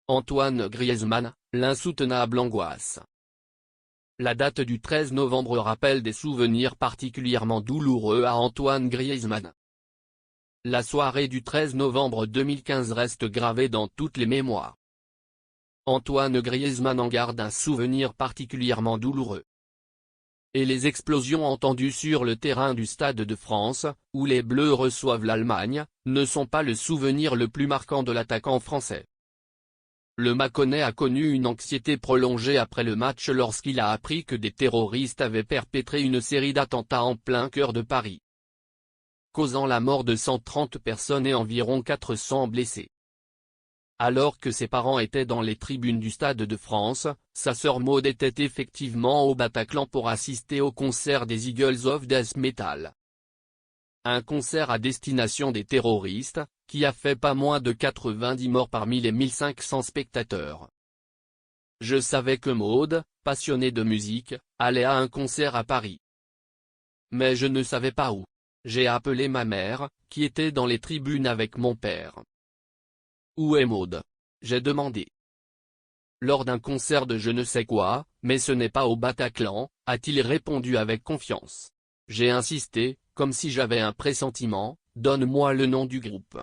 Antoine Griezmann, l'insoutenable angoisse. La date du 13 novembre rappelle des souvenirs particulièrement douloureux à Antoine Griezmann. La soirée du 13 novembre 2015 reste gravée dans toutes les mémoires. Antoine Griezmann en garde un souvenir particulièrement douloureux. Et les explosions entendues sur le terrain du Stade de France, où les Bleus reçoivent l'Allemagne, ne sont pas le souvenir le plus marquant de l'attaquant français. Le Mâconnais a connu une anxiété prolongée après le match lorsqu'il a appris que des terroristes avaient perpétré une série d'attentats en plein cœur de Paris, causant la mort de 130 personnes et environ 400 blessés. Alors que ses parents étaient dans les tribunes du Stade de France, sa sœur Maud était effectivement au Bataclan pour assister au concert des Eagles of Death Metal. Un concert à destination des terroristes, qui a fait pas moins de 90 morts parmi les 1500 spectateurs. Je savais que Maud, passionnée de musique, allait à un concert à Paris. Mais je ne savais pas où. J'ai appelé ma mère, qui était dans les tribunes avec mon père. « Où est Maud ? » j'ai demandé. « Lors d'un concert de je ne sais quoi, mais ce n'est pas au Bataclan », a-t-il répondu avec confiance. J'ai insisté, comme si j'avais un pressentiment, « Donne-moi le nom du groupe. »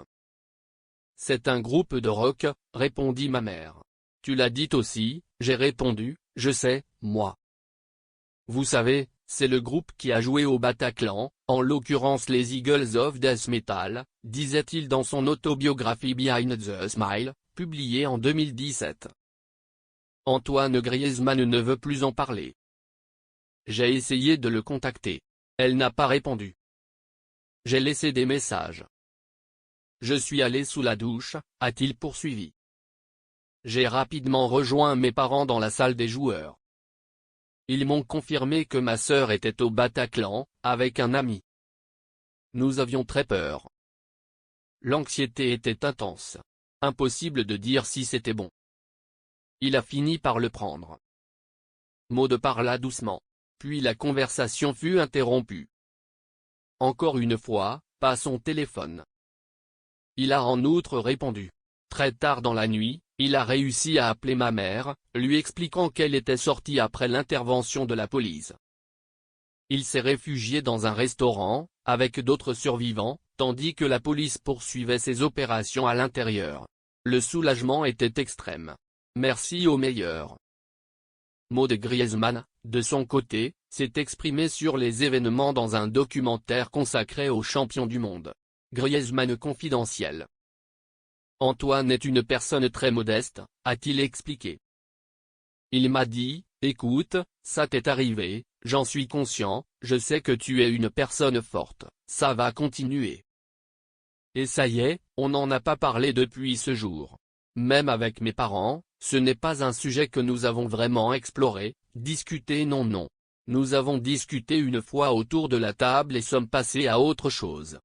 « C'est un groupe de rock, » répondit ma mère. « Tu l'as dit aussi », j'ai répondu, « je sais, moi. » Vous savez, c'est le groupe qui a joué au Bataclan, en l'occurrence les Eagles of Death Metal, disait-il dans son autobiographie Behind the Smile, publiée en 2017. Antoine Griezmann ne veut plus en parler. J'ai essayé de le contacter. Elle n'a pas répondu. J'ai laissé des messages. Je suis allé sous la douche, a-t-il poursuivi. J'ai rapidement rejoint mes parents dans la salle des joueurs. Ils m'ont confirmé que ma sœur était au Bataclan, avec un ami. Nous avions très peur. L'anxiété était intense. Impossible de dire si c'était bon. Il a fini par le prendre. Maud parla doucement. Puis la conversation fut interrompue. Encore une fois, pas son téléphone. Il a en outre répondu. Très tard dans la nuit, il a réussi à appeler ma mère, lui expliquant qu'elle était sortie après l'intervention de la police. Il s'est réfugié dans un restaurant, avec d'autres survivants, tandis que la police poursuivait ses opérations à l'intérieur. Le soulagement était extrême. Merci au meilleur. Maud Griezmann, de son côté, s'est exprimé sur les événements dans un documentaire consacré aux champions du monde. Griezmann confidentiel. Antoine est une personne très modeste, a-t-il expliqué. Il m'a dit, écoute, ça t'est arrivé, j'en suis conscient, je sais que tu es une personne forte, ça va continuer. Et ça y est, on n'en a pas parlé depuis ce jour. Même avec mes parents, ce n'est pas un sujet que nous avons vraiment exploré, discuté non. Nous avons discuté une fois autour de la table et sommes passés à autre chose.